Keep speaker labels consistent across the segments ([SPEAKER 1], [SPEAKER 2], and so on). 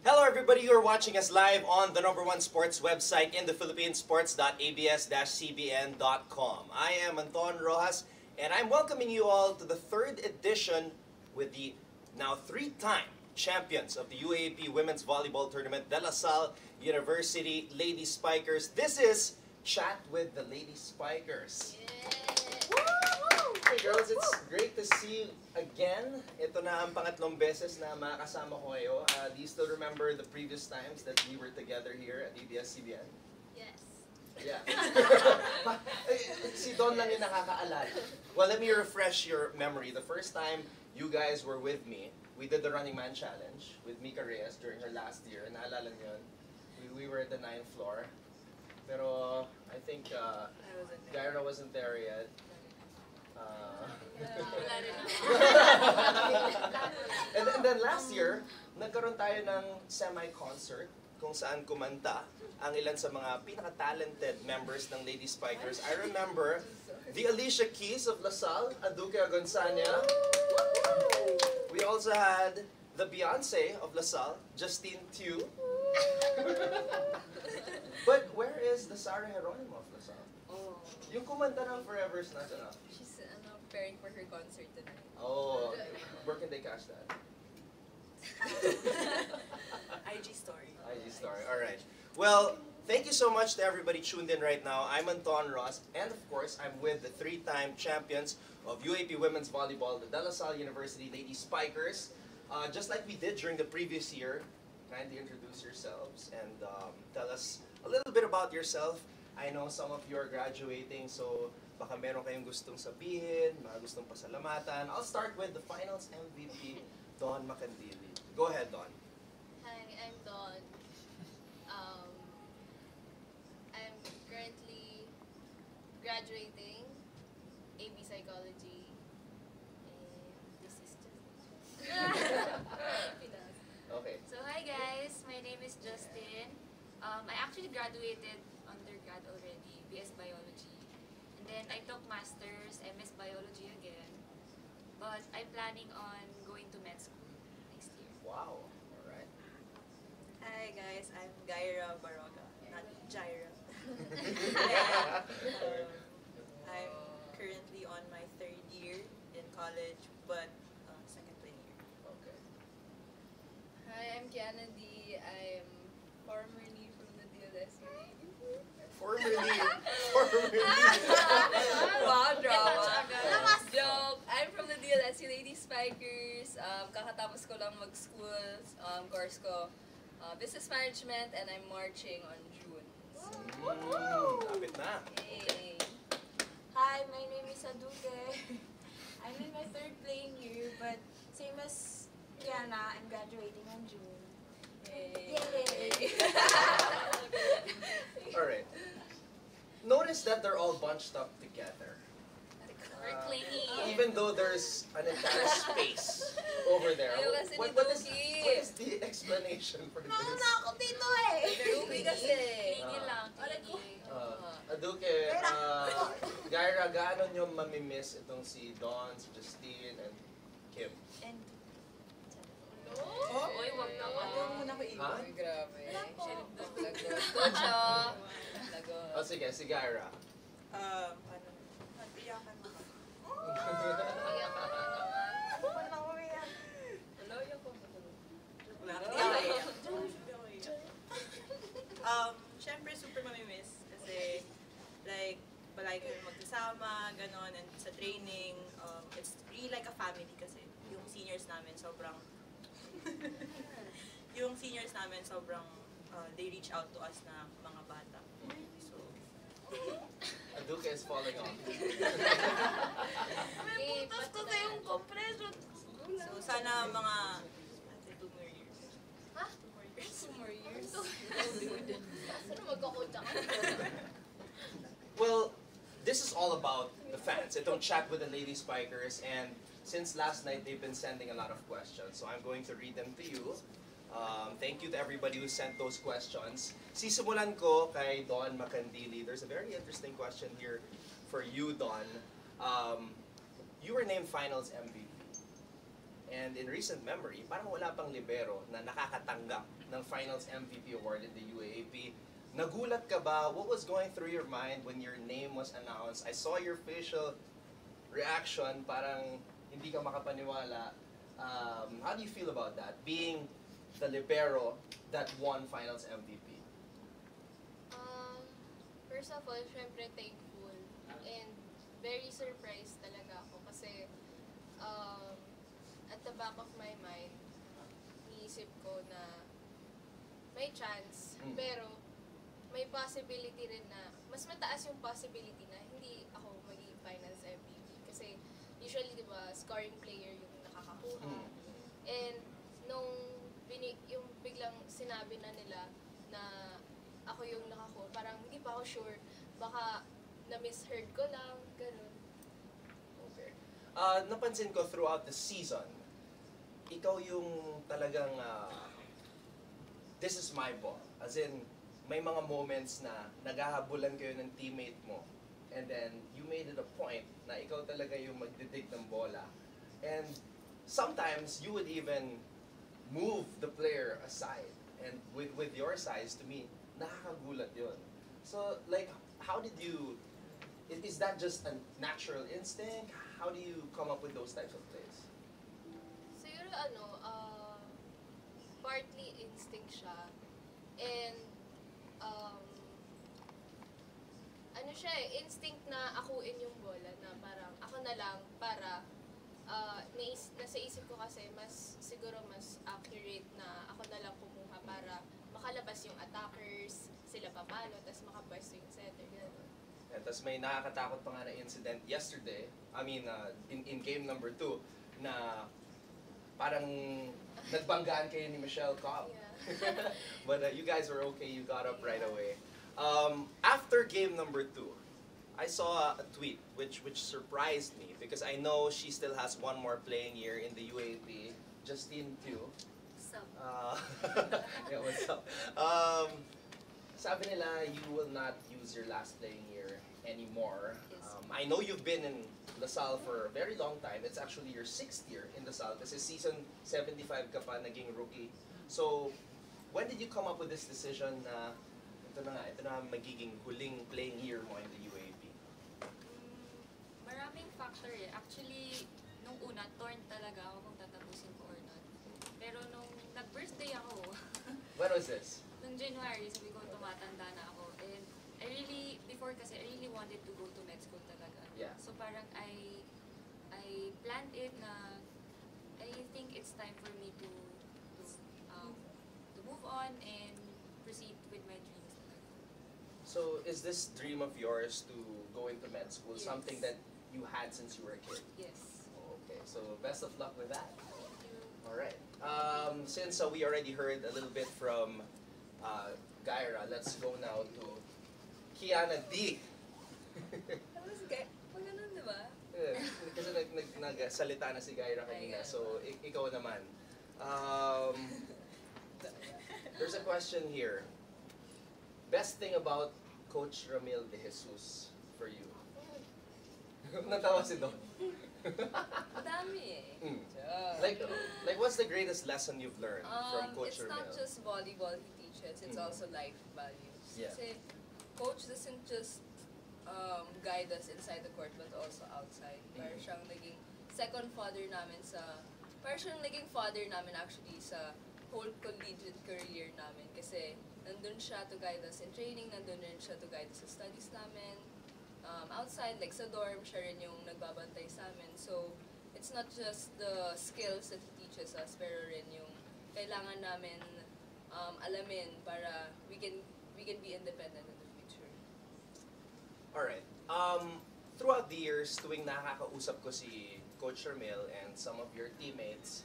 [SPEAKER 1] Hello everybody, you're watching us live on the #1 sports website in the Philippines, sports.abs-cbn.com. I am Anton Rojas, and I'm welcoming you all to the third edition with the now three-time champions of the UAAP Women's Volleyball Tournament, DLSU University Lady Spikers. This is Chat with the Lady Spikers. Hey girls, it's great to see you again. Ito na ang pangatlong beses na makakasama ko kayo. Do you still remember the previous times that we were together here at ABS-CBN?
[SPEAKER 2] Yes.
[SPEAKER 1] Yeah. Si Don lang yung nakakaalala. Well, let me refresh your memory. The first time you guys were with me, we did the Running Man Challenge with Mika Reyes during her last year. Naalala niyo yun? We were at the 9th floor. Pero I think Gyra wasn't there yet. And then last year, nagkaroon tayo ng semi-concert kung saan kumanta ang ilan sa mga pinaka-talented members ng Lady Spikers. I remember the Alicia Keys of LaSalle, Aduke Agoncania. We also had the Beyonce of LaSalle, Justine Tew. But where is the Sarah Geronimo of LaSalle?
[SPEAKER 2] Oh.
[SPEAKER 1] Yung kumanta ng Forever's Not Enough.
[SPEAKER 2] She's preparing for her concert tonight.
[SPEAKER 1] Oh, where can they catch that?
[SPEAKER 2] IG story.
[SPEAKER 1] IG story, alright. Well, thank you so much to everybody tuned in right now. I'm Anton Ross, and of course, I'm with the three-time champions of UAAP Women's Volleyball, the DLSU University Lady Spikers. Just like we did during the previous year, kindly introduce yourselves and tell us a little bit about yourself. I know some of you are graduating, so baka meron kayong gustong sabihin, mga gustong pasalamatan. I'll start with the finals MVP, Dawn Macandili. Go ahead, Dawn.
[SPEAKER 3] Hi, I'm Dawn. I'm currently graduating AB Psychology, and this is just
[SPEAKER 1] Okay.
[SPEAKER 3] So hi guys, my name is Justin. I actually graduated undergrad already, BS Biology. And then I took Masters, MS Biology again. But I'm planning on going to med school next year.
[SPEAKER 1] Wow. Alright.
[SPEAKER 4] Hi guys, I'm Gyra Baroga, not Jaira. I'm currently on my 3rd year in college, but second year.
[SPEAKER 1] Okay.
[SPEAKER 2] Hi, I'm Kiana D. I'm formerly from the DLSU.
[SPEAKER 1] Formerly.
[SPEAKER 2] Wow, drama. Joke. I'm from the DLSU Lady Spikers. Kakatapos ko lang mag-school, course ko. Business Management, and I'm marching on June.
[SPEAKER 1] Lapit na.
[SPEAKER 2] Yay.
[SPEAKER 5] Hi, my name is Aduke. I'm in my 3rd playing year, but same as Kiana, I'm graduating on June.
[SPEAKER 2] Yay.
[SPEAKER 5] Yay!
[SPEAKER 1] Alright. Notice that they're all bunched up together.
[SPEAKER 3] We're clingy.
[SPEAKER 1] Even though there's an entire space over there.
[SPEAKER 2] Ayaw kasi ni
[SPEAKER 1] What
[SPEAKER 2] Duki.
[SPEAKER 1] is the explanation for this?
[SPEAKER 5] Nauna ako dito eh!
[SPEAKER 2] Ruby kasi.
[SPEAKER 3] Clingy lang, clingy.
[SPEAKER 1] Aduke, Gyra, gaano nyo mamimiss itong si Dawn, si Justine, and Kim?
[SPEAKER 5] And
[SPEAKER 3] Uy, wag naman.
[SPEAKER 1] Ha?
[SPEAKER 2] Uy, grabe.
[SPEAKER 3] Lagot.
[SPEAKER 2] Lagot. Lagot.
[SPEAKER 1] O sige, si Gyra.
[SPEAKER 4] Ano? Natiyakan mo.
[SPEAKER 3] Kaya ka naman.
[SPEAKER 5] wala ko yan.
[SPEAKER 2] Loyo ko.
[SPEAKER 4] Wala Siyempre, super mamimiss. Kasi, like, palagi kami magkasama, ganon, and sa training, it's really like a family kasi yung seniors namin sobrang they reach out to us na mga bata. So,
[SPEAKER 1] Aduke is falling off.
[SPEAKER 3] May
[SPEAKER 5] Tapos ko sa yung compression.
[SPEAKER 4] so sana mga 2 more years.
[SPEAKER 3] Ha?
[SPEAKER 2] 2 more years.
[SPEAKER 3] Saan magkakota ka?
[SPEAKER 1] Well, this is all about the fans. Itong Chat with the Lady Spikers, and since last night they've been sending a lot of questions, so I'm going to read them to you. Thank you to everybody who sent those questions. Sisimulan ko kay Dawn Macandili. There's a very interesting question here for you, Dawn. You were named Finals MVP. And in recent memory, parang wala pang libero na nakakatanggap ng Finals MVP award in the UAAP. Nagulat ka ba? What was going through your mind when your name was announced? I saw your facial reaction, parang hindi ka makapaniwala. How do you feel about that? Being the libero that won Finals MVP.
[SPEAKER 6] First of all, syempre thankful and very surprised talaga ako kasi at the back of my mind, niisip ko na may chance, pero may possibility rin na, mas mataas yung possibility na hindi ako magiging Finals MVP. Kasi usually, di ba, scoring player yung nakakakuha. And nung yung biglang sinabi na nila na ako yung nakakuha, parang hindi pa ako sure, baka na-misheard ko lang, ganun.
[SPEAKER 1] Okay. Napansin ko throughout the season, ikaw yung talagang, this is my ball. As in, may mga moments na naghahabulan kayo ng teammate mo, and then you made it a point na ikaw talaga yung magdidig ng bola. And sometimes, you would even move the player aside. And with your size, to me, nakakagulat yun. So, like, how did you, is that just a natural instinct? How do you come up with those types of plays?
[SPEAKER 6] Siguro partly instinct siya. And, siya instinct na akuin yung bola na parang ako na lang para nasa isip ko kasi siguro mas accurate na ako na lang kumuha para makalabas yung attackers, sila papalo, tapos makapwesto yung setter.
[SPEAKER 1] And tapos may nakakatakot pa nga na incident yesterday, in game number 2, na parang nagbanggaan kayo ni Michelle Cobb.
[SPEAKER 6] Yeah.
[SPEAKER 1] But you guys were okay, you got up right away. After game number 2, I saw a tweet which surprised me because I know she still has one more playing year in the UAP. Justine too.
[SPEAKER 3] What's up?
[SPEAKER 1] Yeah, what's up? Sabi nila you will not use your last playing year anymore.
[SPEAKER 6] Yes.
[SPEAKER 1] I know you've been in LaSalle for a very long time. It's actually your 6th year in LaSalle kasi season 75 ka pa naging rookie. So, when did you come up with this decision na ito na magiging huling playing year mo in the UAP?
[SPEAKER 3] Maraming factor eh. Actually, nung una, torn talaga ako kung tatapusin ko or not. Pero nung nag-birthday ako,
[SPEAKER 1] When was this?
[SPEAKER 3] nung January, sabi ko tumatanda na ako. And before kasi, I really wanted to go to med school talaga.
[SPEAKER 1] Yeah.
[SPEAKER 3] So parang I planned it na I think it's time for me to move on and proceed with my dreams.
[SPEAKER 1] So, is this dream of yours to go into med school
[SPEAKER 3] Yes.
[SPEAKER 1] something that you had since you were a kid?
[SPEAKER 3] Yes.
[SPEAKER 1] Okay, so best of luck with that.
[SPEAKER 3] Thank you.
[SPEAKER 1] All right. Since we already heard a little bit from Gaira, let's go now to Kiana D.
[SPEAKER 2] Tapos, ganun, di ba?
[SPEAKER 1] Kasi nagsalita na si Gaira kanina, so ikaw naman. There's a question here. Best thing about Coach Ramil De Jesus for you? Natawa si Don.
[SPEAKER 2] Madami eh.
[SPEAKER 1] Like what's the greatest lesson you've learned from Coach
[SPEAKER 2] It's
[SPEAKER 1] Ramil?
[SPEAKER 2] not just volleyball he teaches, it's also life values.
[SPEAKER 1] Yeah.
[SPEAKER 2] Kasi Coach doesn't just guide us inside the court but also outside. Parang siyang naging second father namin parang siyang naging father namin actually sa whole collegiate career namin. Kasi nandun siya to guide us in training, nandun rin siya to guide us sa studies namin. Outside, like sa dorm, siya rin yung nagbabantay sa amin. So, it's not just the skills that he teaches us, pero rin yung kailangan namin alamin para we can be independent in the future.
[SPEAKER 1] Alright. Throughout the years, tuwing nakakausap ko si Coach Ramil and some of your teammates,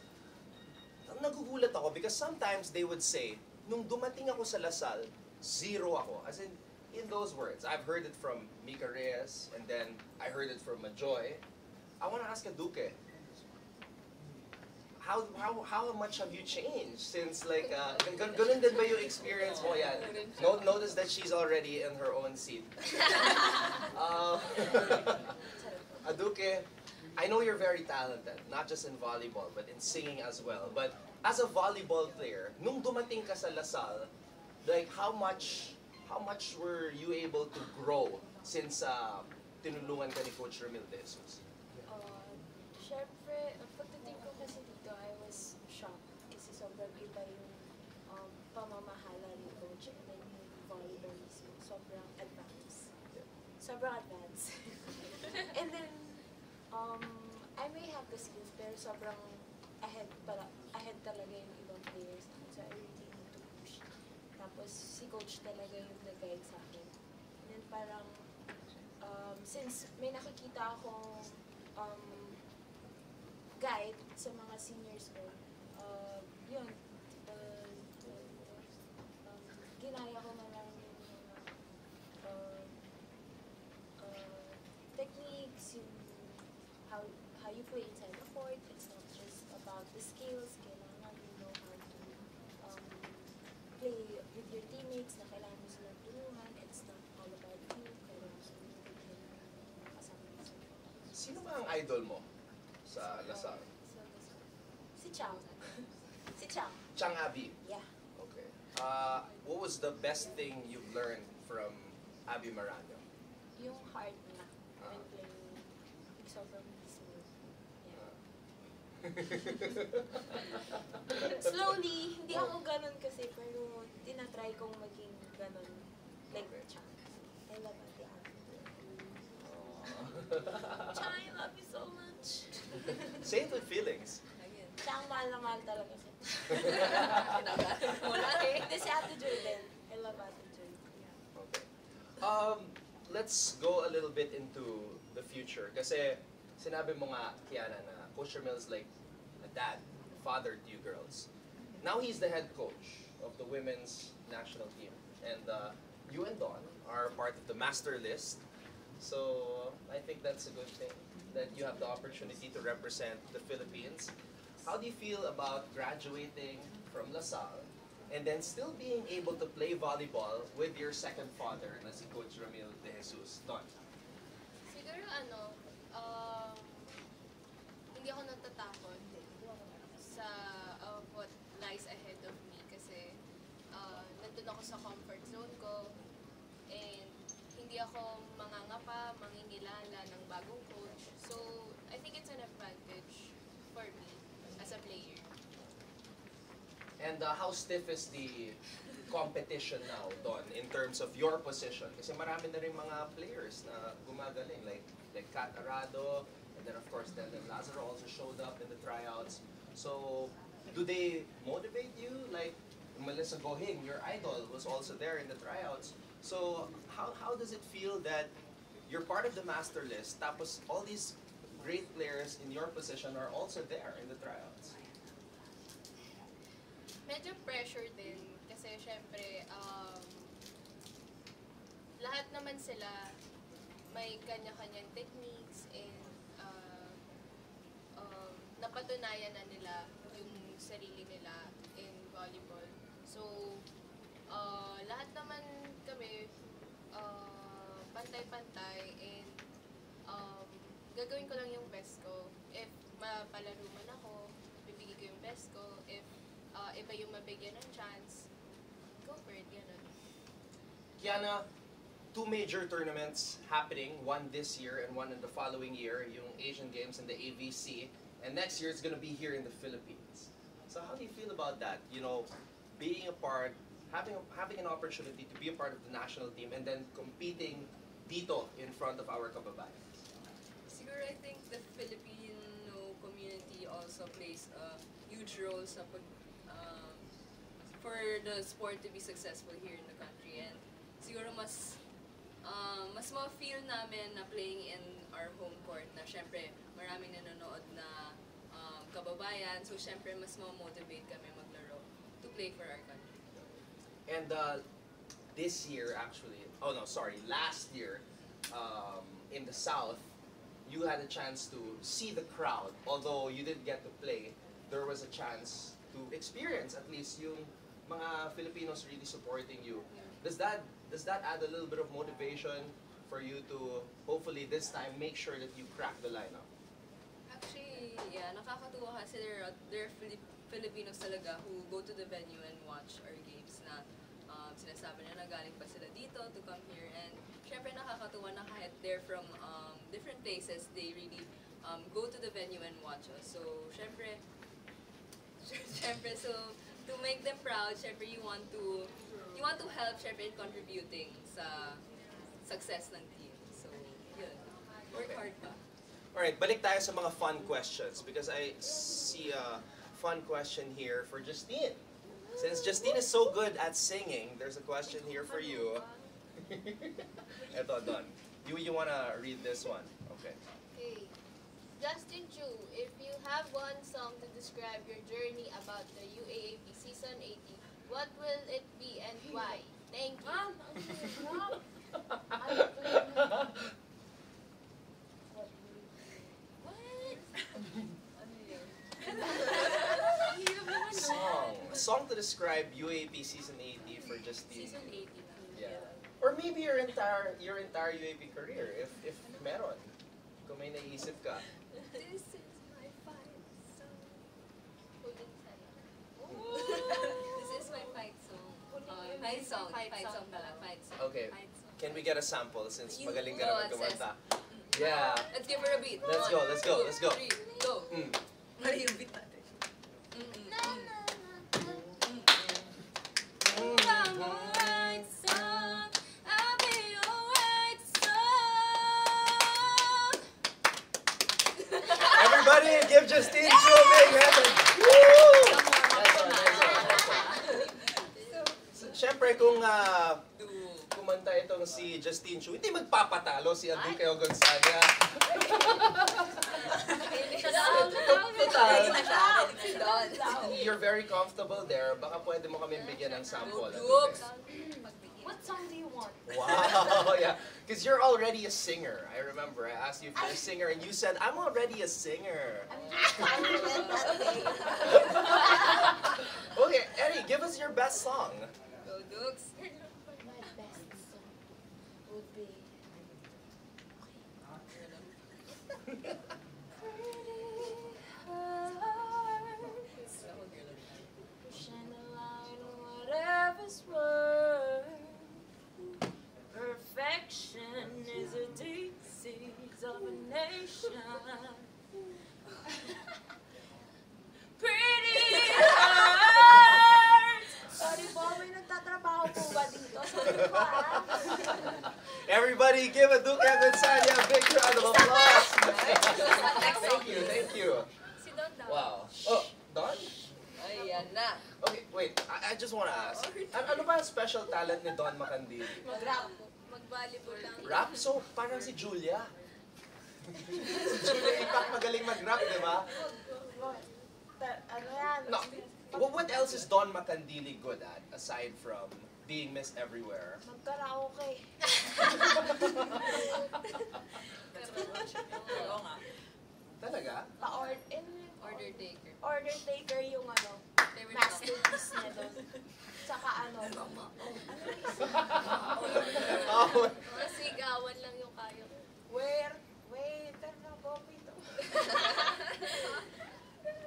[SPEAKER 1] nagugulat ako because sometimes they would say, nung dumating ako sa LaSalle, 0 ako. As in those words. I've heard it from Mika Reyes, and then I heard it from Majoy. I want to ask Aduke, how much have you changed since like, ganun din ba yung experience mo? Yeah. Notice that she's already in her own seat. Aduke, I know you're very talented, not just in volleyball, but in singing as well. But as a volleyball player, nung dumating ka sa Lasal, like how much were you able to grow since tinulungan ka ni Coach Ramil de Jesus?
[SPEAKER 5] Syempre, pagdating ko kasi dito, I was shocked kasi sobrang iba yung pamamahala ni Coach and then yung volleyball mismo. Sobrang advanced. Sobrang advanced. And then, I may have the skills pero sobrang ahead talaga yung ibang players. So I really need to push. Tapos si Coach talaga yung nag-guide sa akin. And then parang, since may nakikita akong guide sa mga seniors ko, yun, ginaya ko na lang yung mga techniques, yung how you play inside the court. It's not just about the skills, kailangan you know how to play with your teammates na kailangan mo silang tulungan. It's not all about you, kailangan mo silang tulungan kasama mo sila.
[SPEAKER 1] Sino ba ang idol mo sa Lasal?
[SPEAKER 5] Si Chang. Si Chang.
[SPEAKER 1] Chang Abby.
[SPEAKER 5] Yeah.
[SPEAKER 1] Okay. What was the best thing you've learned from Abby Marano?
[SPEAKER 5] Yung heart niya when playing, sobrang smooth. Yeah. Slowly, hindi ako ganun kasi, pero tinatry kong maging ganun. Like
[SPEAKER 1] Okay.
[SPEAKER 5] Chang. I love Ate Abby.
[SPEAKER 1] Aw.
[SPEAKER 5] Chang, I love you so much.
[SPEAKER 1] Say it with feelings.
[SPEAKER 2] Again.
[SPEAKER 5] Chang, mahal na mahal talaga siya.
[SPEAKER 2] Wala eh.
[SPEAKER 5] Hindi si Ate Jordan. I love Ate Jordan. Yeah.
[SPEAKER 1] Okay. Let's go a little bit into the future. Kasi sinabi mo nga, Kiana, na Coach Ramil is like a dad, a father to you girls. Now he's the head coach of the women's national team. And you and Dawn are part of the master list. So I think that's a good thing, that you have the opportunity to represent the Philippines. How do you feel about graduating from LaSalle and then still being able to play volleyball with your second father, na si Coach Ramil de Jesus? Don?
[SPEAKER 6] Siguro hindi ako natatakot sa what lies ahead of me kasi nandun ako sa comfort zone ko and hindi ako mangangapa, mangingilala ng bagong coach. So, I think it's an advantage for me as a player.
[SPEAKER 1] And how stiff is the competition now, Don, in terms of your position? Kasi marami na rin mga players na gumagaling, like Kat Arado, and then of course then Lazaro also showed up in the tryouts. So, do they motivate you? Like Melissa Gohing, your idol, was also there in the tryouts. So, how does it feel that you're part of the master list, tapos all these great players in your position are also there in the tryouts?
[SPEAKER 6] Medyo pressure din kasi syempre lahat naman sila may kanya-kanyang techniques and napatunayan na nila yung sarili nila in volleyball. So, lahat naman kami pantay-pantay and gagawin ko lang yung best ko. If mapalaro man ako, bibigay ko yung best ko. If iba yung mabigyan ng chance, go for it, gano'n.
[SPEAKER 1] Kiana, two major tournaments happening, one this year and one in the following year, yung Asian Games and the AVC. And next year it's going to be here in the Philippines. So how do you feel about that? You know, being a part, having an opportunity to be a part of the national team and then competing dito in front of our kababayans.
[SPEAKER 2] Siguro I think the Filipino community also plays a huge role sa for the sport to be successful here in the country. And siguro mas ma-feel namin na playing in our home court na syempre maraming nanonood na kababayan. So syempre mas ma-motivate kami maglaro to play for our country.
[SPEAKER 1] And this year actually, last year in the South, you had a chance to see the crowd. Although you didn't get to play, there was a chance to experience at least yung mga Filipinos really supporting you. Does that add a little bit of motivation for you to hopefully this time make sure that you crack the lineup?
[SPEAKER 2] Yeah, nakakatuwa kasi there are Filipinos talaga who go to the venue and watch our games na sinasabi na galing pa sila dito to come here. And syempre nakakatuwa na kahit they're from different places, they really go to the venue and watch us. So syempre, so to make them proud, syempre you want to help syempre in contributing sa success ng team. So yun, work hard pa.
[SPEAKER 1] Alright, balik tayo sa mga fun questions because I see a fun question here for Justine. Since Justine is so good at singing, there's a question here for you. Eto, Don. You wanna read this one? Okay.
[SPEAKER 6] Okay. Justin Chu, if you have one song to describe your journey about the UAAP Season 80, what will it be and why? Thank you.
[SPEAKER 1] Song to describe UAP Season 80 for Justine.
[SPEAKER 4] Season 80 na.
[SPEAKER 1] Yeah. Or maybe your entire UAP career, if meron. Kung may naisip ka.
[SPEAKER 2] This is my fight song. This is my fight song. Fight song pala. Fight song.
[SPEAKER 1] Okay.
[SPEAKER 2] Fight song.
[SPEAKER 1] Can we get a sample since magaling ka
[SPEAKER 2] Go,
[SPEAKER 1] naman
[SPEAKER 2] Access.
[SPEAKER 1] kumanta? Yeah.
[SPEAKER 2] Let's give her a beat.
[SPEAKER 1] Let's go, let's go, let's go.
[SPEAKER 2] 3, go.
[SPEAKER 4] Ano yung beat natin?
[SPEAKER 2] I'm a white song. I'll be your white song.
[SPEAKER 1] Everybody give Justine Chu a big hand. Woo! So, syempre kung kumanta itong si Justine Chu, hindi magpapatalo si Aduque Gonzaga. Total. You're very comfortable there. Baka pwede mo kami bigyan ng sample.
[SPEAKER 2] Oops.
[SPEAKER 5] What song do you want?
[SPEAKER 1] Wow, yeah. Because you're already a singer. I remember I asked you if you're a singer and you said, I'm already a singer. Okay, Eddie, give us your best song.
[SPEAKER 2] Go, Dukes.
[SPEAKER 5] My best song would be shine the light on whatever's worth. Perfection is a disease of a nation. Pretty hearts. Sorry po, may nagtatrabaho po ba dito? Sorry po
[SPEAKER 1] Everybody give Aduque Gonzaga a big round of applause. Thank you.
[SPEAKER 2] Si Don daw.
[SPEAKER 1] Wow. Oh, Don?
[SPEAKER 2] Ayan na.
[SPEAKER 1] Okay, wait. I just want to ask. Ano ba ang special talent ni Don Macandili?
[SPEAKER 6] Mag-rap. Mag-volleyball lang.
[SPEAKER 1] Rap? So, parang si Julia. Si Julia Ipak magaling mag-rap, di ba?
[SPEAKER 5] Ano yan?
[SPEAKER 1] No. What else is Don Macandili good at aside from being Miss Everywhere?
[SPEAKER 5] Mag-karaoke.
[SPEAKER 4] Oo nga.
[SPEAKER 1] Talaga?
[SPEAKER 2] Order taker.
[SPEAKER 5] Order taker yung ano,
[SPEAKER 2] Favorite
[SPEAKER 5] masterpiece niya doon. Tsaka ano,
[SPEAKER 1] Oh,
[SPEAKER 6] Mga sigawan lang yung kaya ko.
[SPEAKER 5] waiter na coffee to.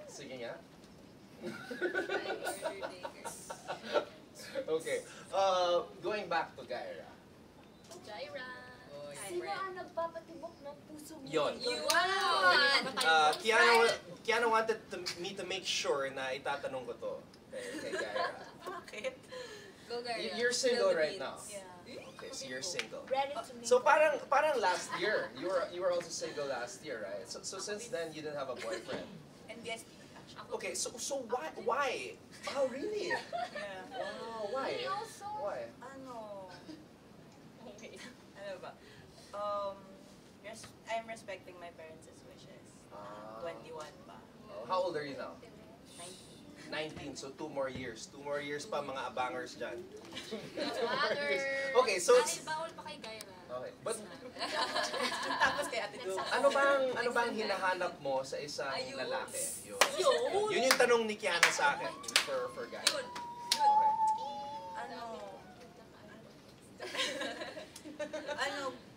[SPEAKER 1] sige nga.
[SPEAKER 2] Order taker.
[SPEAKER 1] Okay. Going back to Gaira.
[SPEAKER 6] Jaira.
[SPEAKER 5] Sino ang nagpapatibok ng puso mo?
[SPEAKER 1] Yon.
[SPEAKER 2] Yuan!
[SPEAKER 1] Kiana wanted me to make sure na itatanong ko to kay Gaira.
[SPEAKER 4] Bakit?
[SPEAKER 2] Go, Garra.
[SPEAKER 1] You're single right now.
[SPEAKER 4] Yeah.
[SPEAKER 1] Okay, so you're single.
[SPEAKER 5] Ready to mingle.
[SPEAKER 1] So parang last year, you were also single last year, right? So since then you didn't have a boyfriend.
[SPEAKER 4] And yes,
[SPEAKER 1] Okay, so why? Oh really?
[SPEAKER 4] yeah.
[SPEAKER 1] Wow, why?
[SPEAKER 5] Me also.
[SPEAKER 1] Why?
[SPEAKER 4] Ano? Ano ba? I'm respecting my parents' wishes. 21 pa.
[SPEAKER 1] How old are you now?
[SPEAKER 4] 19.
[SPEAKER 1] 19, so 2 more years. 2 more years pa, mga abangers dyan.
[SPEAKER 6] Abangers.
[SPEAKER 1] Okay, so it's...
[SPEAKER 3] bawal pa kay Gaira.
[SPEAKER 1] Okay, but
[SPEAKER 4] Tapos kay Ate Duke.
[SPEAKER 1] ano bang hinahanap mo sa isang
[SPEAKER 2] Ayun.
[SPEAKER 1] lalaki? Yun yung tanong ni Kiana sa akin for guys.
[SPEAKER 2] Yun.
[SPEAKER 1] Okay.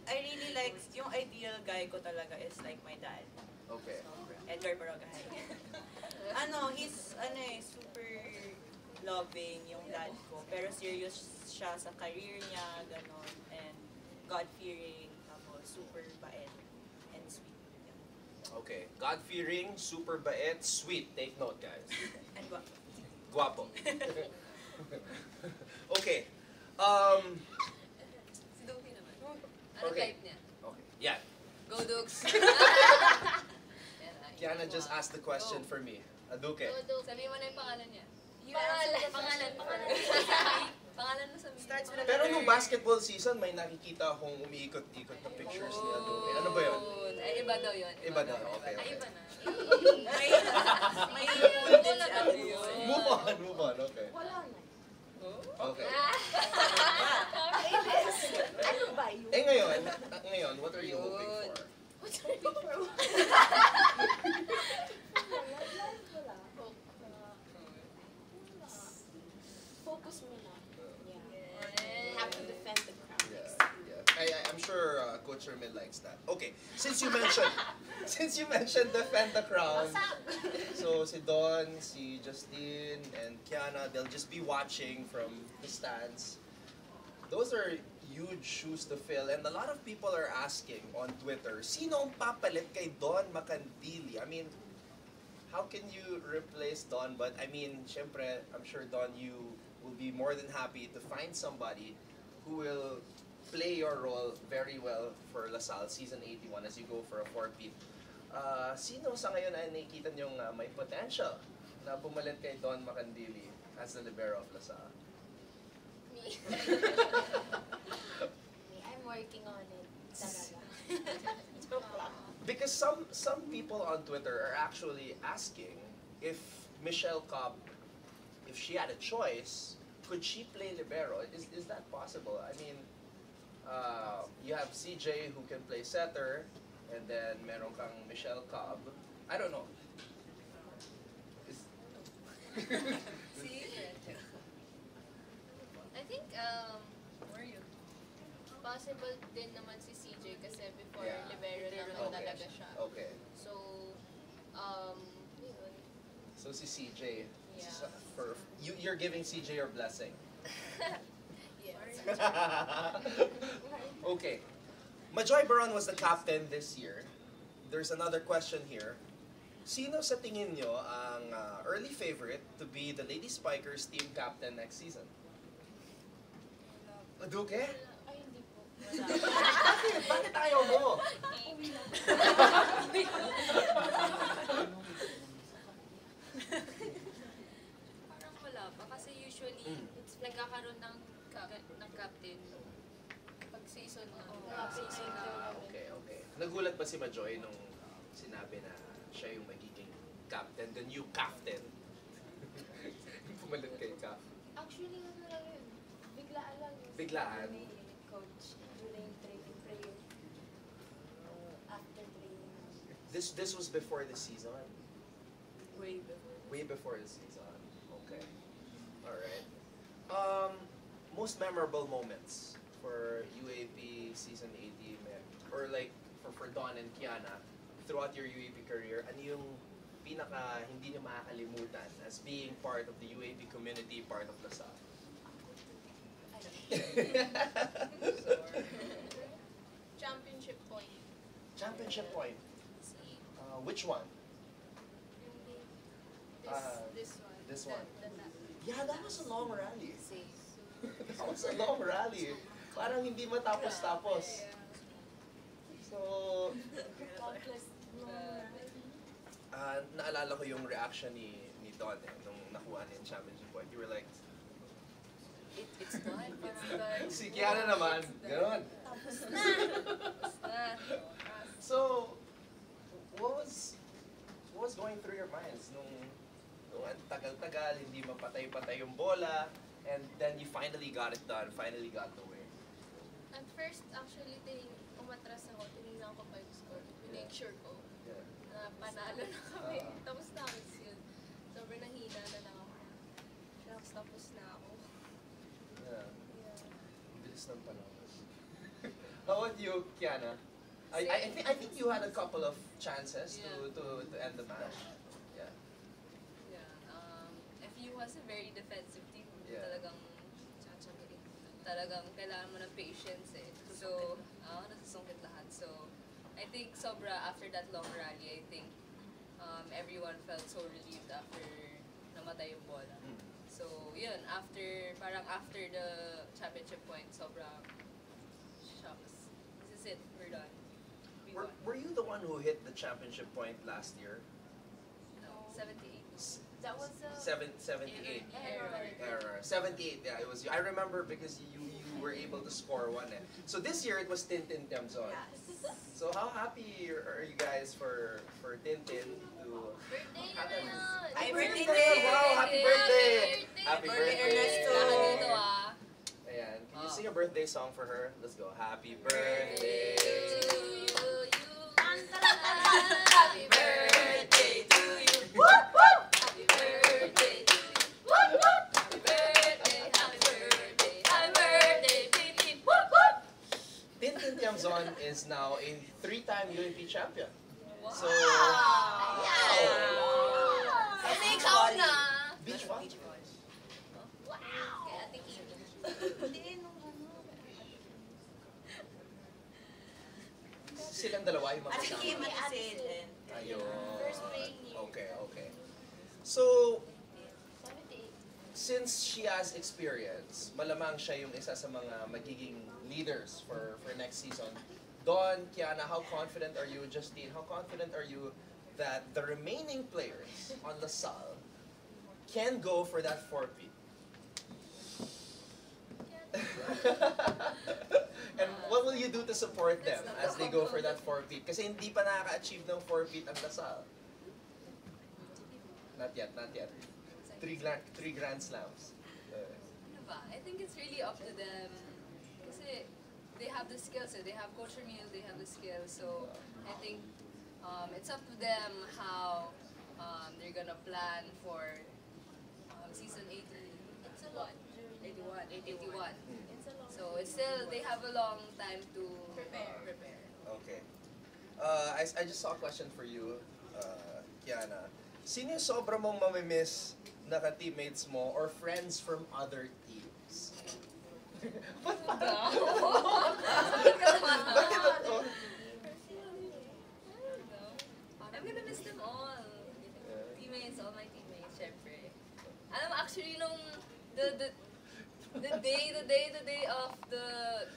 [SPEAKER 4] I really like, yung ideal guy ko talaga is like my dad.
[SPEAKER 1] Okay.
[SPEAKER 4] Edgar Baragahay. He's super loving yung dad ko. Pero serious siya sa career niya, ganon. And God-fearing, tapos super bait and sweet. Yeah.
[SPEAKER 1] Okay. God-fearing, super bait, sweet. Take note, guys.
[SPEAKER 4] And guwapo.
[SPEAKER 1] Guapo. Okay.
[SPEAKER 2] Si Doki naman. Ano
[SPEAKER 1] Okay.
[SPEAKER 2] type niya?
[SPEAKER 1] Okay. Yeah.
[SPEAKER 2] Go Dukes!
[SPEAKER 1] Kiana just asked the question for me. Aduke.
[SPEAKER 2] Sabihin mo na yung pangalan niya.
[SPEAKER 3] Pangalan.
[SPEAKER 2] Pangalan mo sabihin.
[SPEAKER 4] Starts with a
[SPEAKER 1] Pero
[SPEAKER 4] letter.
[SPEAKER 1] nung basketball season, may nakikita akong umiikot-ikot na pictures ni Aduke. Ano ba yun?
[SPEAKER 2] Ay, iba daw yun.
[SPEAKER 1] Iba daw. Okay,
[SPEAKER 2] Ay,
[SPEAKER 1] okay.
[SPEAKER 2] iba na.
[SPEAKER 4] May pool din si Ate Boy.
[SPEAKER 1] Move on. Okay.
[SPEAKER 5] Wala na.
[SPEAKER 1] Okay.
[SPEAKER 5] Ano ba yun?
[SPEAKER 1] Ngayon, what are you hoping for?
[SPEAKER 5] What's your picture? Wala. Focus mo na. Yeah. Have to defend the crown.
[SPEAKER 1] Yeah. I'm sure Coach Hermel likes that. Okay, since you mentioned defend the crown, so si Don, si Justine, and Kiana, they'll just be watching from the stands. Those are huge shoes to fill, and a lot of people are asking on Twitter, sino ang papalit kay Don Macandili? I mean, how can you replace Don? But I mean, syempre, I'm sure Don, you will be more than happy to find somebody who will play your role very well for LaSalle Season 81 as you go for a four-peat. Sino sa ngayon ay nakikita niyong may potential na pumalit kay Don Macandili as the libero of LaSalle?
[SPEAKER 6] Me.
[SPEAKER 5] I'm working on it. Talaga.
[SPEAKER 1] Because some people on Twitter are actually asking if Michelle Cobb, if she had a choice, could she play libero? Is that possible? I mean, you have CJ who can play setter, and then meron kang Michelle Cobb. I don't know.
[SPEAKER 6] I think,
[SPEAKER 2] Where are you?
[SPEAKER 6] possible din naman si CJ kasi before
[SPEAKER 1] Yeah.
[SPEAKER 6] libero naman
[SPEAKER 1] Okay.
[SPEAKER 6] talaga siya.
[SPEAKER 1] Okay.
[SPEAKER 6] So, yun.
[SPEAKER 1] So si CJ,
[SPEAKER 6] Yeah.
[SPEAKER 1] you're giving CJ your blessing.
[SPEAKER 6] Yes.
[SPEAKER 1] Okay. Majoy Baron was the captain this year. There's another question here. Sino sa tingin nyo ang early favorite to be the Lady Spikers team captain next season? Aduke?
[SPEAKER 5] Ay, hindi po.
[SPEAKER 1] Bakit ayaw mo?
[SPEAKER 3] Parang wala pa. Kasi usually, nagkakaroon ng captain pag season na. Season na.
[SPEAKER 1] Okay. Nagulat ba si Majoy nung sinabi na siya yung magiging captain, the new captain? Pumalit kay Cap.
[SPEAKER 5] Actually, ano lang yun. Biglaan lang yun.
[SPEAKER 1] Biglaan?
[SPEAKER 5] Ni coach during training prayer. After training.
[SPEAKER 1] This was before the season?
[SPEAKER 4] Way before.
[SPEAKER 1] Way before the season. Okay. Alright. Most memorable moments for UAP season 80, or like for Don and Kiana throughout your UAP career, ano yung pinaka hindi niyo makakalimutan as being part of the UAP community, part of LaSalle?
[SPEAKER 6] Championship point.
[SPEAKER 1] Championship point. Which one?
[SPEAKER 6] This
[SPEAKER 1] this one.
[SPEAKER 6] The
[SPEAKER 1] Yeah, that was a long rally.
[SPEAKER 6] same.
[SPEAKER 1] That was a long rally. Parang hindi matapos-tapos. So,
[SPEAKER 5] Countless
[SPEAKER 1] naalala ko yung reaction ni Don nung nakuha niya yung championship point. You were like,
[SPEAKER 2] It's done. It's done.
[SPEAKER 1] si Kiana naman, gano'n. So, what was going through your minds nung ang tagal-tagal, hindi mapatay-patay yung bola, and then you finally got it done, finally got the win?
[SPEAKER 6] At first, actually, umatras ako, tinignan ko pa yung score. Pinake sure ko
[SPEAKER 1] Yeah.
[SPEAKER 6] na panalo na kami. Tapos na ako yun. Sobrang nahina na lang ako. Shucks, tapos na ako.
[SPEAKER 1] Yeah.
[SPEAKER 6] Yeah.
[SPEAKER 1] Bilis ng panahon. How about you, Kiana? I think you had a couple of chances to end the match. Yeah.
[SPEAKER 2] FU was a very defensive team.
[SPEAKER 1] Yeah.
[SPEAKER 2] Talagang kailangan mo ng patience eh. So, nasusungkit lahat. So, I think sobra after that long rally, I think everyone felt so relieved after namatay yung bola. So, yun, parang after the championship point, sobrang shocks. This is it, we're done.
[SPEAKER 1] Were you the one who hit the championship point last year?
[SPEAKER 2] No, 78.
[SPEAKER 5] That was a
[SPEAKER 1] 78.
[SPEAKER 2] Error.
[SPEAKER 1] 78, yeah, it was you. I remember because you were able to score one. So this year it was Tintin Tiamzon. So how happy are you guys for Tintin to...
[SPEAKER 6] Birthday
[SPEAKER 1] Happy
[SPEAKER 6] na yun!
[SPEAKER 4] Happy birthday!
[SPEAKER 1] Wow, happy birthday! Happy
[SPEAKER 4] Birthday,
[SPEAKER 1] birthday!
[SPEAKER 4] Ernesto!
[SPEAKER 2] Dito ah.
[SPEAKER 1] Ayan, can you sing a birthday song for her? Let's go. Happy birthday!
[SPEAKER 2] Happy birthday to you!
[SPEAKER 1] Woo! Woo!
[SPEAKER 2] Happy birthday to you! Happy birthday, happy birthday, happy birthday, Tintin!
[SPEAKER 1] Tintin Tiamzon is now a 3-time UAP champion. So,
[SPEAKER 2] Kasi ikaw na!
[SPEAKER 1] beach volleyball.
[SPEAKER 2] Kaya Ate Kim.
[SPEAKER 1] Silang dalawa yung
[SPEAKER 4] Ate
[SPEAKER 1] makasama.
[SPEAKER 4] Kim, Ate Sid, and
[SPEAKER 1] Ayun.
[SPEAKER 5] First playing year.
[SPEAKER 1] Okay. So,
[SPEAKER 6] 78.
[SPEAKER 1] since she has experience, malamang siya yung isa sa mga magiging leaders for next season. Don, Kiana, how confident are you? Justine, how confident are you that the remaining players on LaSalle can go for that 4-peat? And what will you do to support them as they go for that 4-peat? Kasi hindi pa nakaka-achieve ng 4-peat ang LaSalle. Not yet. 3 Grand Slams.
[SPEAKER 2] Ano ba? I think it's really up to them. Kasi they have the skills. They have Coach Emil, they have the skills. So I think it's up to them how they're gonna plan for season 80.
[SPEAKER 6] It's a lot.
[SPEAKER 2] 81.
[SPEAKER 6] It's a long
[SPEAKER 2] So it's still, they have a long time to
[SPEAKER 6] Prepare.
[SPEAKER 1] Okay. I just saw a question for you, Kiana. Sino yung sobra mong mamimiss na ka-teammates mo or friends from other teams?
[SPEAKER 2] I'm gonna miss them all. Teammates, all my teammates, syempre. Alam mo, actually, nung the day of the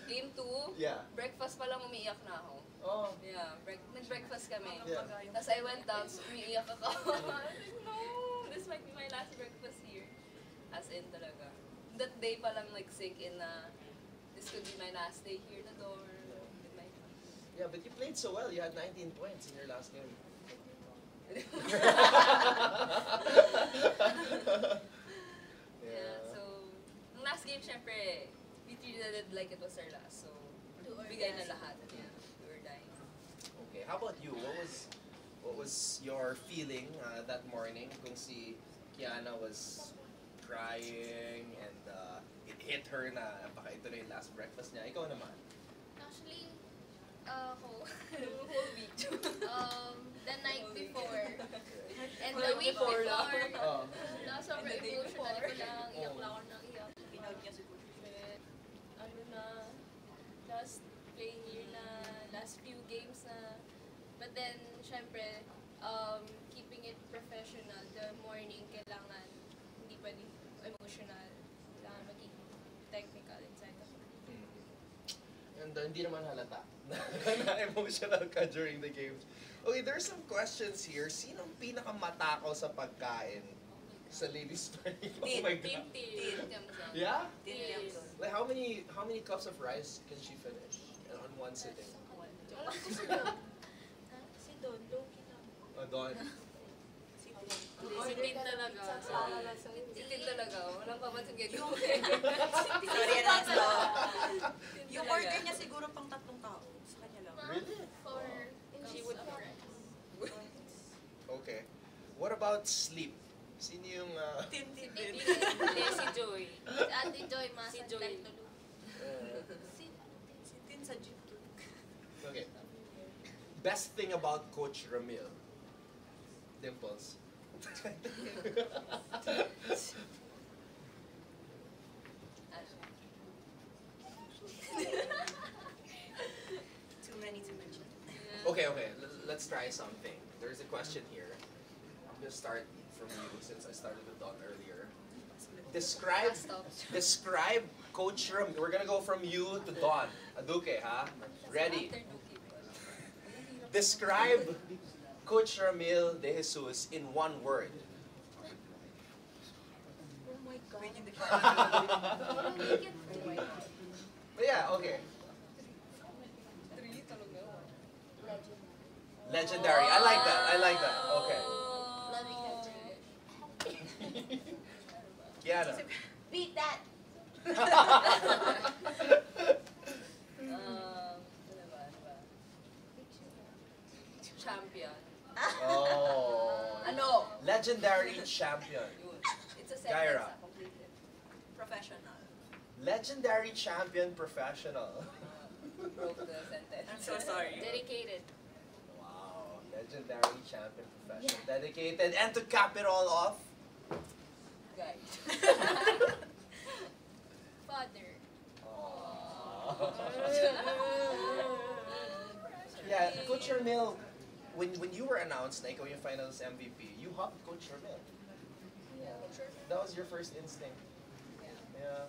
[SPEAKER 2] game 2,
[SPEAKER 1] Yeah.
[SPEAKER 2] breakfast pa lang umiiyak na ako.
[SPEAKER 1] Oh.
[SPEAKER 2] Yeah, nag-breakfast kami.
[SPEAKER 1] Yeah.
[SPEAKER 2] Tapos I went down, umiiyak ako. I was like, no, this might be my last breakfast here. As in talaga. That day pa lang sink in na this could be my last day here na dorm. With my
[SPEAKER 1] Yeah, but you played so well. You had 19 points in your last game.
[SPEAKER 2] Yeah, so, nung last game, syempre, we treated it like it was our last. So, bigay na lahat. Yeah, we were dying.
[SPEAKER 1] Okay, how about you? What was your feeling that morning kung si Kiana was crying and it hit her na baka ito na yung last breakfast niya? Ikaw naman.
[SPEAKER 6] Actually, ako,
[SPEAKER 2] Whole week.
[SPEAKER 6] the night before, and the
[SPEAKER 2] Night
[SPEAKER 6] week
[SPEAKER 2] before
[SPEAKER 6] before,
[SPEAKER 2] lang.
[SPEAKER 1] Oh.
[SPEAKER 6] sobrang
[SPEAKER 2] And the day
[SPEAKER 6] emotional ko
[SPEAKER 2] before.
[SPEAKER 6] lang, iyak lang ako ng iyak.
[SPEAKER 4] pinag niya si Coach.
[SPEAKER 6] Ano na, last playing year na, last few games na. But then, syempre, keeping it professional, the morning, kailangan hindi pa din emotional. Kailangan maging technical inside of it.
[SPEAKER 1] And hindi naman halata na emotional ka during the games. Okay, there's some questions here. Sinong pinakamatakaw sa pagkain sa Lady Spikers? Oh my God. Yeah?
[SPEAKER 4] Tin
[SPEAKER 1] Like how many cups of rice can she finish on one sitting?
[SPEAKER 6] Alam ko si Don.
[SPEAKER 5] Si Don, low-key lang.
[SPEAKER 1] Don.
[SPEAKER 4] Si Tin.
[SPEAKER 2] Si Tin talaga. Si Tin talaga. Walang pamatugid.
[SPEAKER 4] Sorry, Ernesto. Yung order niya siguro pang 3 tao. Sa kanya lang.
[SPEAKER 1] Really?
[SPEAKER 6] For
[SPEAKER 2] She
[SPEAKER 6] cups
[SPEAKER 2] would
[SPEAKER 6] of rice.
[SPEAKER 1] Okay. What about sleep? Sino yung...
[SPEAKER 4] Tin.
[SPEAKER 2] Hindi, si Joy.
[SPEAKER 6] Si Ate Joy, mas
[SPEAKER 2] Si Joy.
[SPEAKER 6] tulog.
[SPEAKER 4] Si Tin sa gym.
[SPEAKER 1] okay. Best thing about Coach Ramil? Dimples.
[SPEAKER 4] Too many to mention.
[SPEAKER 1] Okay, let's try something. There's a question here. I'm gonna start from you since I started with Don earlier. Describe Coach Ram. We're gonna go from you to Don. Aduke, ha? Ready? Describe Coach Ramil De Jesus in one word.
[SPEAKER 5] Oh my God.
[SPEAKER 1] But yeah, okay. Legendary. I like that. Okay. Kiana.
[SPEAKER 5] Beat that!
[SPEAKER 2] Champion.
[SPEAKER 1] Oh.
[SPEAKER 2] Ano?
[SPEAKER 1] Legendary champion.
[SPEAKER 2] It's a
[SPEAKER 1] Gyra.
[SPEAKER 2] sentence. Completed.
[SPEAKER 4] Professional.
[SPEAKER 1] Legendary champion professional.
[SPEAKER 2] Broke the sentence.
[SPEAKER 4] I'm so sorry.
[SPEAKER 6] Dedicated.
[SPEAKER 1] Wow. Legendary champion professional. Dedicated. And to cap it all off,
[SPEAKER 2] Guy.
[SPEAKER 6] Father.
[SPEAKER 1] yeah, Coach Ramil, when you were announced na ikaw yung finals MVP, you hugged Coach Ramil.
[SPEAKER 6] Yeah.
[SPEAKER 1] That was your first instinct. Yeah.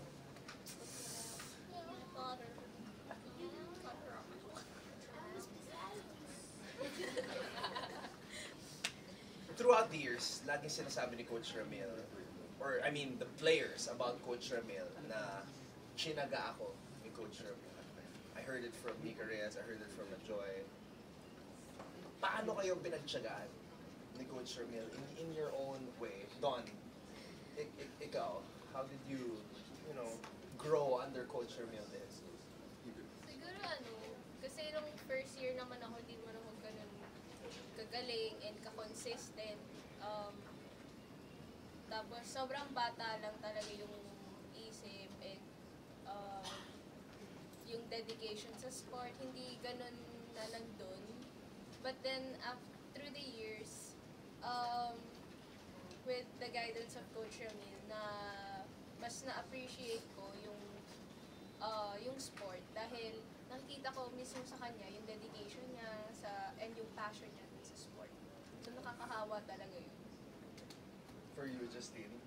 [SPEAKER 6] Father.
[SPEAKER 1] Throughout the years, laging sinasabi ni Coach Ramil, or I mean the players about Coach Ramil na chinaga ako ni Coach Ramil. I heard it from Mika Reyes, I heard it from Joy. Paano kayo pinagtsagaan ni Coach Ramil in your own way? Don, ikaw, how did you grow under Coach Ramil this?
[SPEAKER 6] Siguro kasi nung first year naman ako, di mo naman ganun kagaling and ka-consistent. Tapos sobrang bata lang talaga yung isip and yung dedication sa sport, hindi ganun na nandun. But then, through the years, with the guidance of Coach Ramil, na mas na-appreciate ko yung sport dahil nakita ko mismo sa kanya yung dedication niya and yung passion niya sa sport. So nakakahawa talaga yun.
[SPEAKER 1] For you, Justine?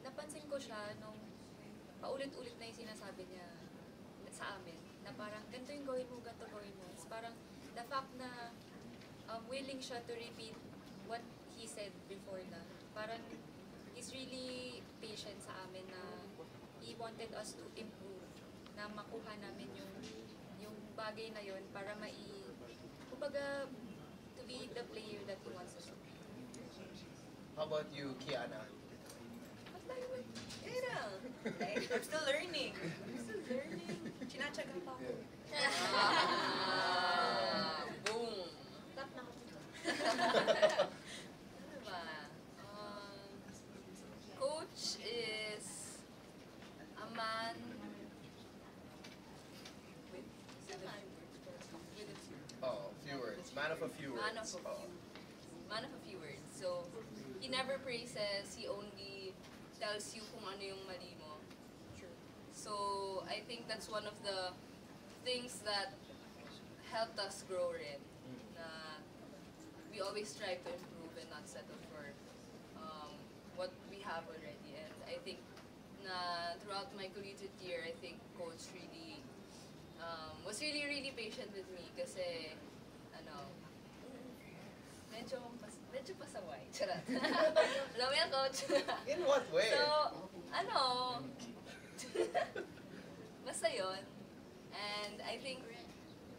[SPEAKER 3] Napansin ko siya nung paulit-ulit na yung sinasabi niya sa amin na parang ganito yung gawin mo, ganito gawin mo. It's parang the fact na willing siya to repeat what he said before na parang he's really patient sa amin na he wanted us to improve, na makuha namin yung bagay na yun para kumbaga, to be the player that he wants us to be.
[SPEAKER 1] How about you, Kiana?
[SPEAKER 4] I'm still learning. Chinatsaga pa ako.
[SPEAKER 2] Boom.
[SPEAKER 5] Tap na ako.
[SPEAKER 2] Ano ba? Coach is a man with
[SPEAKER 1] Few words. Man of a few words.
[SPEAKER 2] Man of a few words. So, he never praises, he only tells you kung ano yung mali mo. So, I think that's one of the things that helped us grow rin. Na we always strive to improve and not settle for what we have already. And I think na throughout my collegiate year, I think Coach really was really patient with me kasi medyo pasaway. Charot. Alam mo yan, Coach?
[SPEAKER 1] In what way?
[SPEAKER 2] So, basta yun. And I think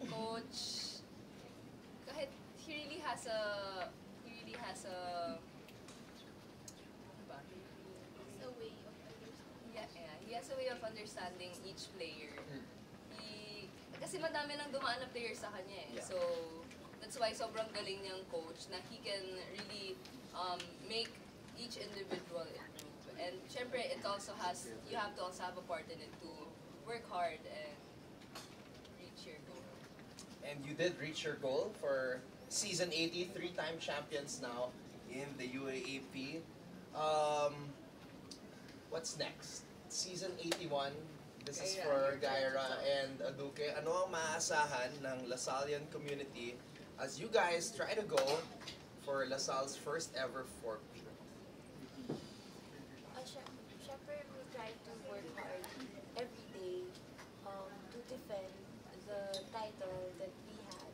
[SPEAKER 2] Coach, kahit he really has a ano ba?
[SPEAKER 6] It's a way of understanding.
[SPEAKER 2] Yeah, he has a way of understanding each player. Kasi madami nang dumaan na players sa kanya eh.
[SPEAKER 1] Yeah.
[SPEAKER 2] So, that's why sobrang galing niyang coach na he can really make each individual improve. And syempre, you have to also have a part in it to work hard and reach your goal.
[SPEAKER 1] And you did reach your goal for season 80, three-time champions now in the UAAP. What's next? Season 81. This is
[SPEAKER 2] Gaira,
[SPEAKER 1] for
[SPEAKER 2] your turn to
[SPEAKER 1] Gaira
[SPEAKER 2] talk.
[SPEAKER 1] and Aduke. Ano ang maaasahan ng Lasallian community as you guys try to go for LaSalle's first ever four-peat?
[SPEAKER 5] Syempre, we try to work hard every day to defend the title that we had.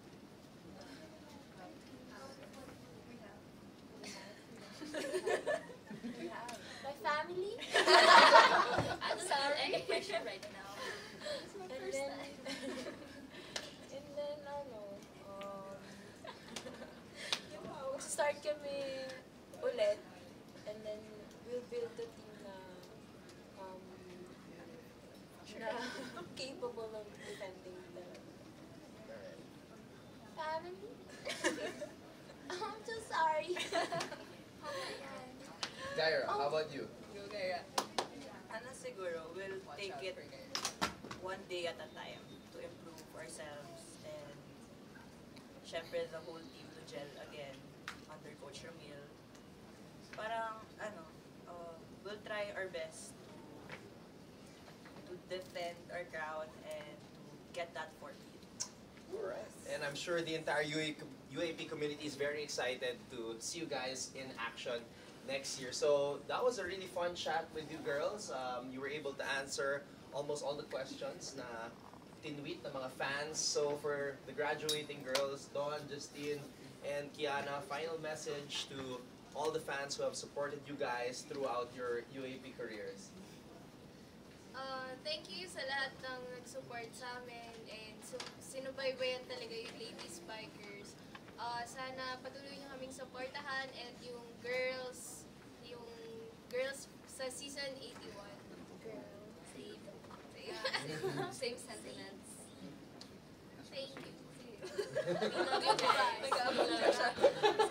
[SPEAKER 5] My family.
[SPEAKER 3] I don't have any pressure right now.
[SPEAKER 5] And then, and then, start kami ulit, and then we'll build the team na capable of defending the family. I'm so sorry.
[SPEAKER 1] Gaira, how about you?
[SPEAKER 2] Go, Gaira.
[SPEAKER 4] Ano siguro, we'll
[SPEAKER 2] Watch
[SPEAKER 4] take
[SPEAKER 2] out
[SPEAKER 4] it
[SPEAKER 2] for Gaira.
[SPEAKER 4] one day at a time to improve ourselves and syempre the whole team to gel again under Coach Ramil. Parang we'll try our best to defend our crowd and to get that 4 feet.
[SPEAKER 1] Alright. And I'm sure the entire UAP community is very excited to see you guys in action next year. So that was a really fun chat with you girls. You were able to answer almost all the questions na tinweet ng mga fans. So for the graduating girls, Dawn, Justine, and Kiana, final message to all the fans who have supported you guys throughout your UAP careers.
[SPEAKER 6] Thank you sa lahat ng nag-support sa amin and sinubaybayan talaga yung Lady Spikers. Sana patuloy niyo kaming supportahan and yung girls sa season 81.
[SPEAKER 2] Same sentiments.
[SPEAKER 6] Thank you.
[SPEAKER 2] Goodbye.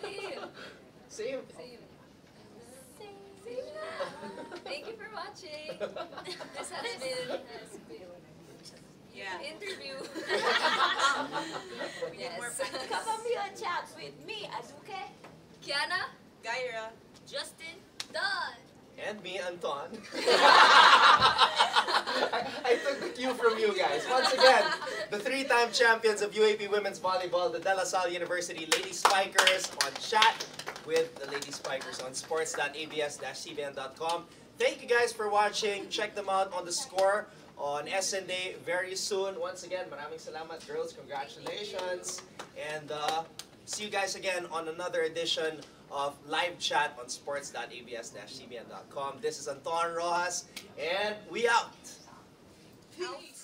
[SPEAKER 2] Same.
[SPEAKER 1] Same.
[SPEAKER 2] Same. Thank you for watching. This has been
[SPEAKER 4] Yeah.
[SPEAKER 2] interview.
[SPEAKER 4] We need more
[SPEAKER 2] Yes.
[SPEAKER 4] practice.
[SPEAKER 5] Come on, a chat with me, Aduke.
[SPEAKER 2] Kiana,
[SPEAKER 4] Gaira.
[SPEAKER 2] Justin,
[SPEAKER 6] Done!
[SPEAKER 1] And me, Anton. I took the cue from you guys. Once again, the three-time champions of UAP Women's Volleyball, the De La Salle University Lady Spikers, on chat with the Lady Spikers on sports.abs-cbn.com. Thank you guys for watching. Check them out on the score on SND very soon. Once again, maraming salamat, girls. Congratulations. And see you guys again on another edition of Live Chat on sports.abs-cbn.com. This is Anton Rojas, and we out.
[SPEAKER 2] out.